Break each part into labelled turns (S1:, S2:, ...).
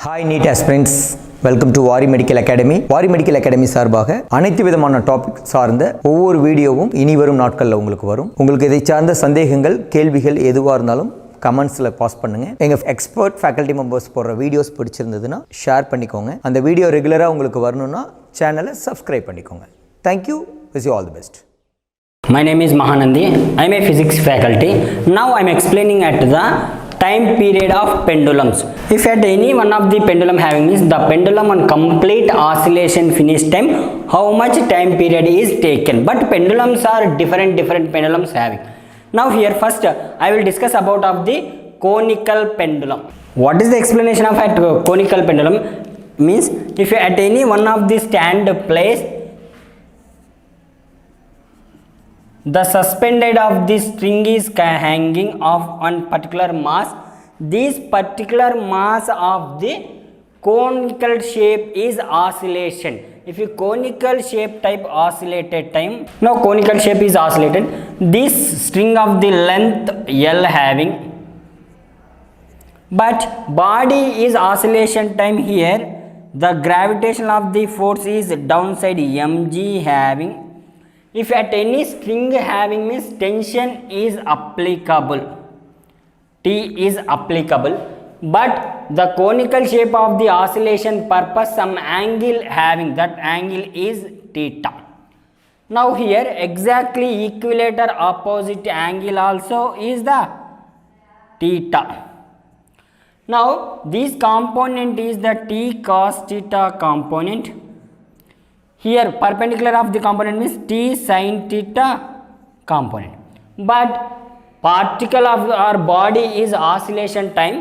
S1: Hi NEET aspirants, welcome to Vaari medical academy. Vaari medical academy சார்பாக அனைத்து விதமான டாபிக் சார்ந்த ஒவ்வொரு வீடியோவும் இனி வரும் நாட்களில் உங்களுக்கு வரும். உங்களுக்கு இதை சார்ந்த சந்தேகங்கள், கேள்விகள் எதுவாக இருந்தாலும் கமெண்ட்ஸில் பாஸ் பண்ணுங்கள். எங்கள் எக்ஸ்பர்ட் ஃபேக்கல்ட்டி மெம்பர்ஸ் போடுற வீடியோஸ் பிடிச்சிருந்ததுன்னா ஷேர் பண்ணிக்கோங்க. அந்த வீடியோ ரெகுலராக உங்களுக்கு வரணும்னா சேனலை சப்ஸ்கிரைப் பண்ணிக்கோங்க. Thank you. Wish you all the best.
S2: My name is Mahanandi. I am a physics faculty. Now I am explaining at the time period of pendulums. If at any one of the pendulum having is the pendulum on complete oscillation finish time, how much time period is taken? But pendulums are different pendulums having. Now here first I will discuss about of the conical pendulum. What is the explanation of a conical pendulum? Means if at any one of the stand place the suspended of the string is hanging off on particular mass, this particular mass of the conical shape is oscillation. If you conical shape type oscillated time, now conical shape is oscillated, this string of the length L having, but body is oscillation time. Here the gravitation of the force is downside mg having. If at any string having means tension is applicable, T is applicable, but the conical shape of the oscillation purpose some angle having, that angle is theta. Now here exactly equilater opposite angle also is the theta. Now this component is the T cos theta component. Here perpendicular of the component means T sin theta component, but particle of our body is oscillation time.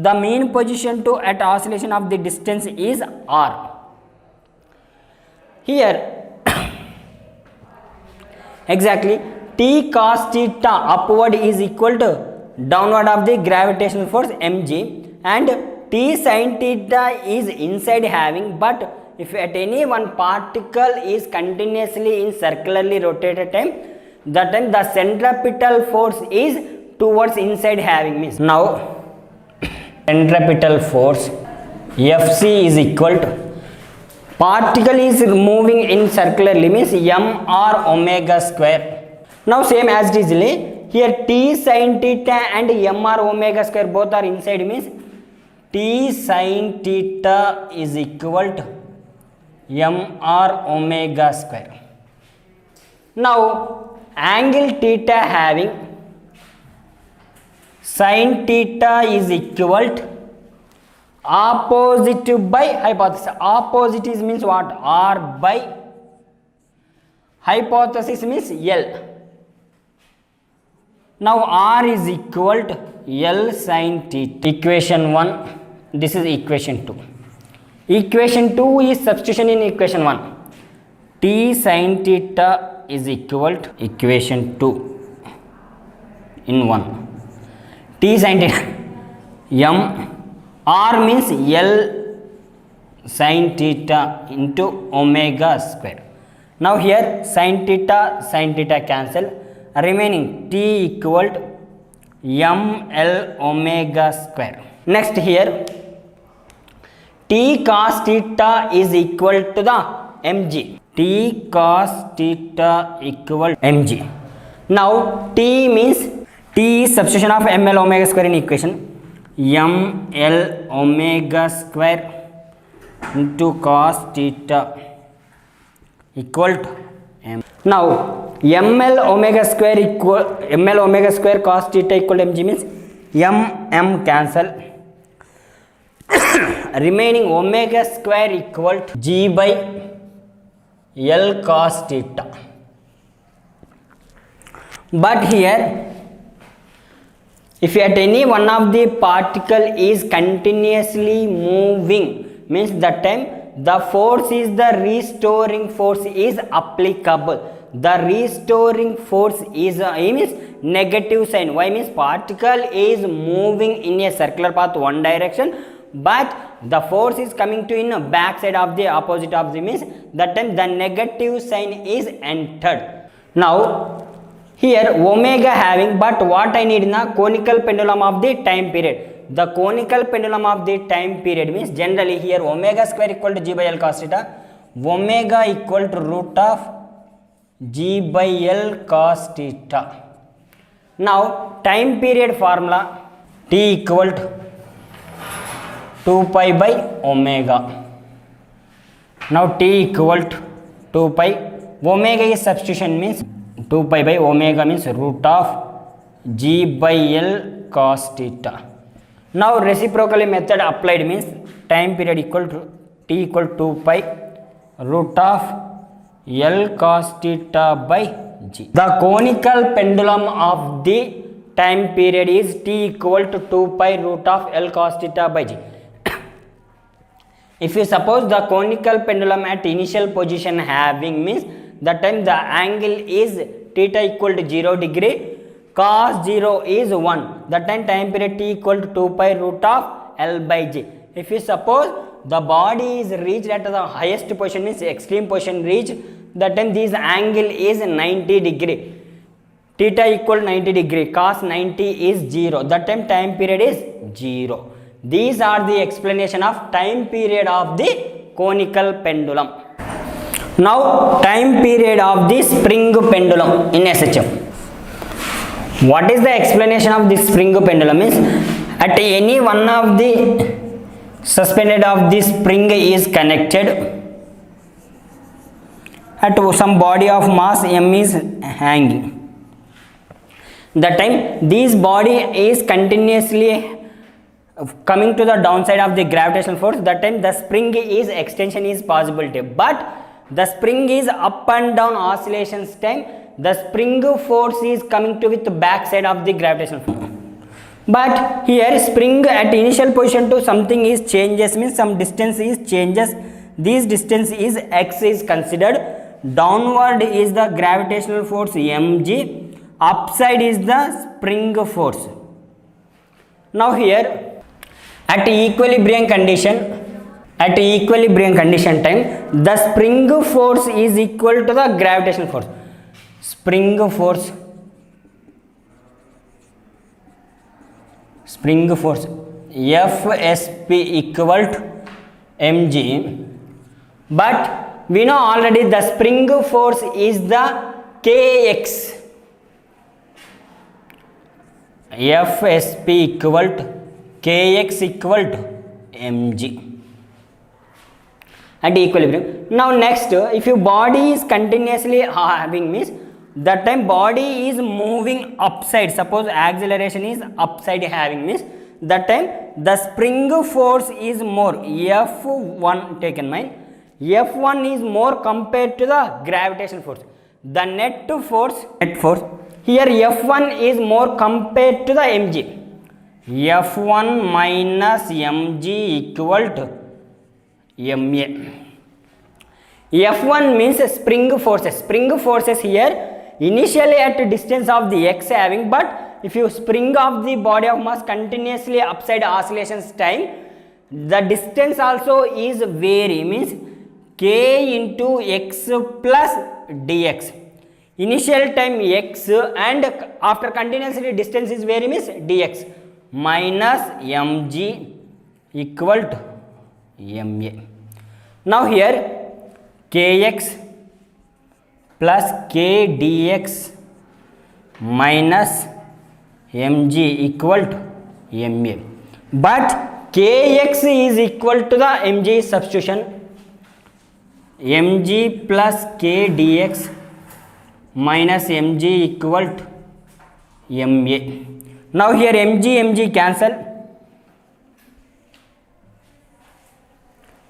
S2: The mean position to at oscillation of the distance is r. Here exactly T cos theta upward is equal to downward of the gravitational force mg, and T sin theta is inside having, but if at any one particle is continuously in circularly rotated time, that time the centripetal force is towards inside having means. Now centripetal force Fc is equal to particle is moving in circularly means mr omega square. Now same as it is here T sin theta and mr omega square both are inside means T sin theta is equal to mr omega square. Now angle theta having sin theta is equal to opposite by hypothesis. Opposite is means what? R by hypothesis means L. Now R is equal to L sin theta. Equation 1, this is equation 2. Equation 2 is substitution in equation 1. T sin theta is equal to equation 2 in 1. T sin theta m r means L sin theta into omega square. Now here sin theta cancel, remaining T equal to m L omega square. Next here T cos theta is equal to the mg. T cos theta equal mg. Now T means T is substitution of ml omega square in equation. ml omega square into cos theta equal to m. Now ml omega square cos theta equal to mg means m cancel. Remaining omega square equal to g by L cos theta. But here if at any one of the particle is continuously moving means that time the force is the restoring force is applicable. The restoring force is means negative sign. Why? Means particle is moving in a circular path one direction, but the force is coming to in back side of the opposite of the means that time the negative sign is entered. Now here omega having, but what I need in a conical pendulum of the time period, the conical pendulum of the time period means generally here omega square equal to g by L cos theta, omega equal to root of g by L cos theta. Now time period formula t equal to 2 pi by omega. Now t equal to 2 pi, omega is substitution means 2 pi by omega means root of g by L cos theta. Now reciprocally method applied means time period equal to t equal to 2 pi root of L cos theta by g. The conical pendulum of the time period is t equal to 2 pi root of L cos theta by g. If you suppose the conical pendulum at initial position having means that time the angle is theta equal to 0 degree, cos 0 is 1, that time period t equal to 2 pi root of L by g. If you suppose the body is reached at the highest position means extreme position reached, that time this angle is 90 degree, theta equal 90 degree, cos 90 is 0, that time period is 0. These are the explanation of time period of the conical pendulum. Now time period of the spring pendulum in SHM. What is the explanation of this spring pendulum is at any one of the suspended of the spring is connected at some body of mass m is hanging. That time this body is continuously coming to the downside of the gravitational force, that time the spring is extension is possibility, but the spring is up and down oscillations time the spring force is coming to with the back side of the gravitational force. But here spring at initial position to something is changes means some distance is changes, this distance is x is considered, downward is the gravitational force mg, upside is the spring force. Now here at equilibrium condition time the spring force is equal to the gravitational force. Spring force Fsp equal to mg, but we know already the spring force is the kx. Fsp equal to kx equal to mg at equilibrium. Now next, if your body is continuously having means that time body is moving upside, suppose acceleration is upside having means that time the spring force is more, F1 taken mind, F1 is more compared to the gravitational force, the net force here F1 is more compared to the mg, F1 minus mg equal to ma. F1 means spring forces here initially at a distance of the x having, but if you spring of the body of mass continuously upside oscillations time the distance also is vary means k into x plus dx. Initial time x and after continuously distance is vary means dx minus mg equal to ma. Now here kx plus k dx minus mg equal to ma, but kx is equal to the mg substitution, mg plus k dx minus mg equal to ma. Now here mg cancel,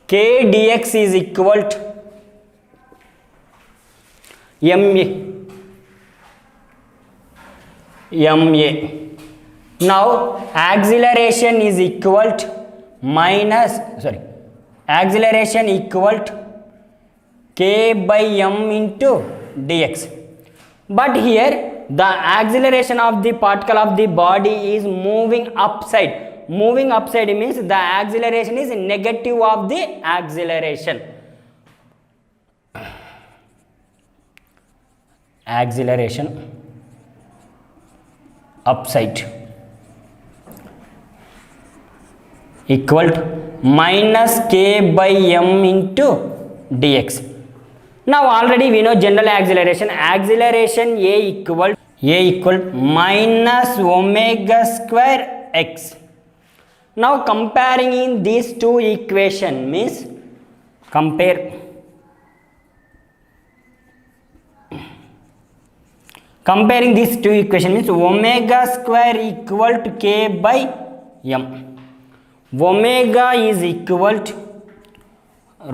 S2: k dx is equal to ma. Now acceleration is equal to acceleration equal to k by m into dx, but here the acceleration of the particle of the body is moving upside means the acceleration is negative of the acceleration upside. equal to minus k by m into dx. Now already we know general acceleration. Acceleration A equal minus omega square x. Now comparing in these two equation means comparing these two equation means omega square equal to k by m. Omega is equal to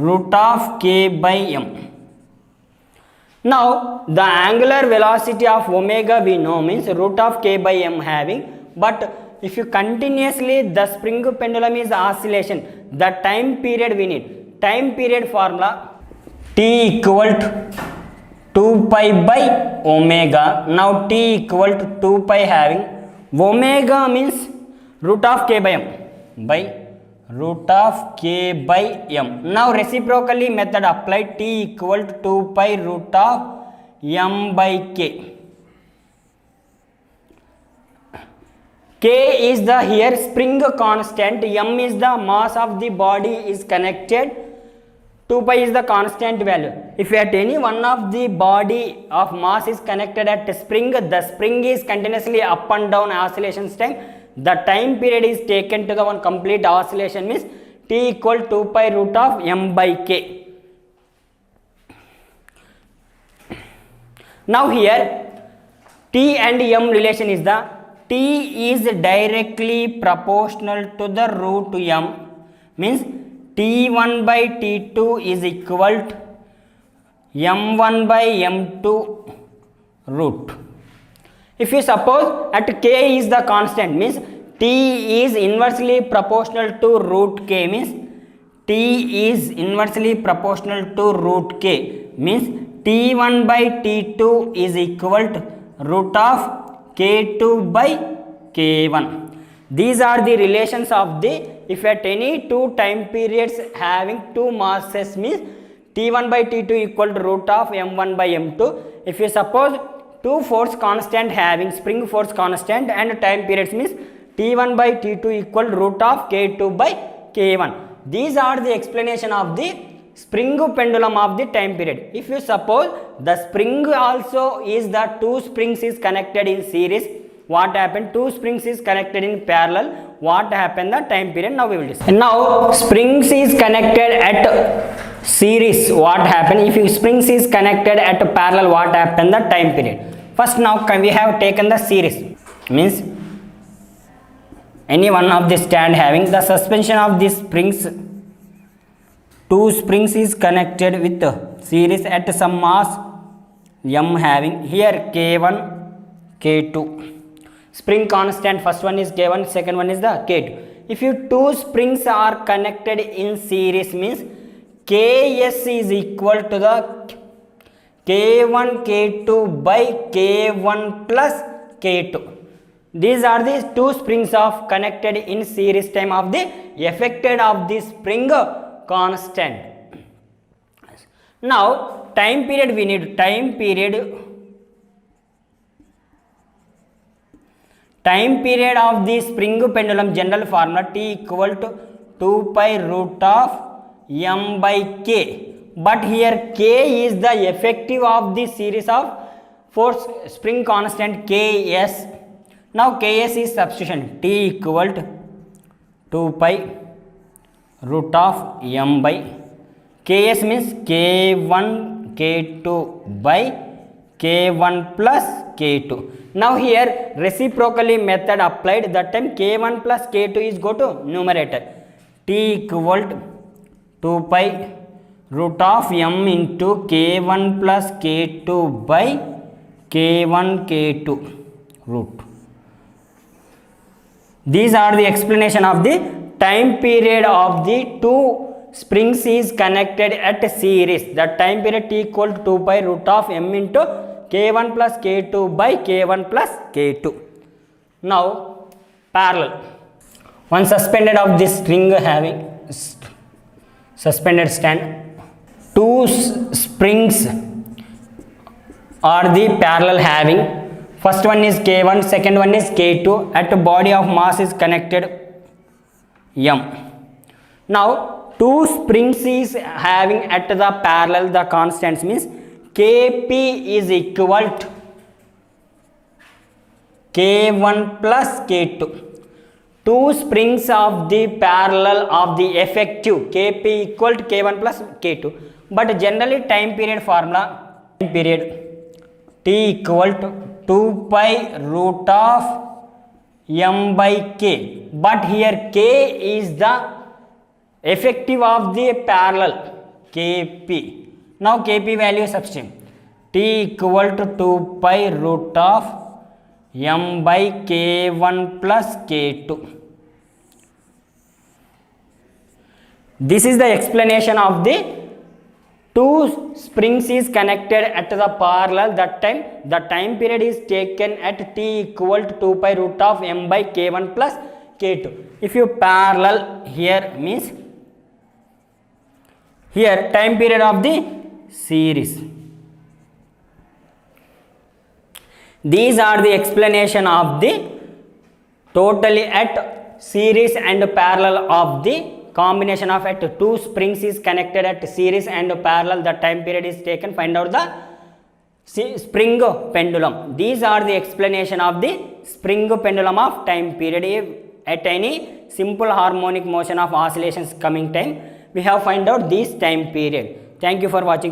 S2: root of k by m. Now the angular velocity of omega we know means root of k by m having, but if you continuously the spring pendulum is oscillation, the time period we need. Time period formula t equal to 2 pi by omega. Now t equal to 2 pi having omega means root of k by m by root of k by m. Now reciprocally method applied, t equal to 2 pi root of m by k. K is the here spring constant, m is the mass of the body is connected, 2 pi is the constant value. If at any one of the body of mass is connected at spring, the spring is continuously up and down oscillations time. The time period is taken to the one complete oscillation means t equal 2 pi root of m by k. Now here t and m relation is the t is directly proportional to the root m means t1 by t2 is equal to m1 by m2 root. If you suppose at k is the constant means t is inversely proportional to root k means t is inversely proportional to root k means t1 by t2 is equal to root of k2 by k1. These are the relations of the, if at any two time periods having two masses means t1 by t2 equal to root of m1 by m2. If you suppose two force constant having spring force constant and time periods means t1 by t2 equal to root of k2 by k1. These are the explanation of the spring pendulum of the time period. If you suppose the spring also is the two springs is connected in series, what happened? Two springs is connected in parallel, what happened the time period? Now we will discuss. Now springs is connected at series, what happened? If you springs is connected at parallel, what happened the time period? First now we have taken the series means any one of the stand having the suspension of these springs, two springs is connected with series at some mass m having here k1 k2. Spring constant, first one is k1, second one is the k2. If you two springs are connected in series means ks is equal to the k1 k2 by k1 plus k2. These are the two springs of connected in series time of the affected of the spring constant. Now time period we need, time period of the spring pendulum general formula t equal to 2 pi root of m by k, but here k is the effective of the series of force spring constant ks. Now ks is substitution, t equal to 2 pi root of m by ks means k1 k2 by k1 plus k2. Now here reciprocally method applied, that time k1 plus k2 is go to numerator, t equal to 2 pi root of m into k1 plus k2 by k1 k2 root. These are the explanation of the time period of the two springs is connected at series. The time period t equal to 2 pi root of m into k1 plus k2 by k1 plus k2. Now parallel, one suspended of this string having suspended stand, two springs are the parallel having, first one is k1, second one is k2, at body of mass is connected m. Now two springs is having at the parallel the constants means Kp is equal to K1 plus K2. Two springs of the parallel of the effective Kp equal to K1 plus K2. But generally time period formula, time period T equal to 2 pi root of m by k. But here k is the effective of the parallel Kp. Now Kp value substitute. T equal to 2 pi root of m by k1 plus k2. This is the explanation of the two springs is connected at the parallel. That time the time period is taken at t equal to 2 pi root of m by k1 plus k2. If you parallel here means here time period of the series. These are the explanation of the totally at series and parallel of the combination of at two springs is connected at series and parallel. The time period is taken. Find out the spring pendulum. These are the explanation of the spring pendulum of time period. At any simple harmonic motion of oscillations coming time, we have find out this time period. Thank you for watching.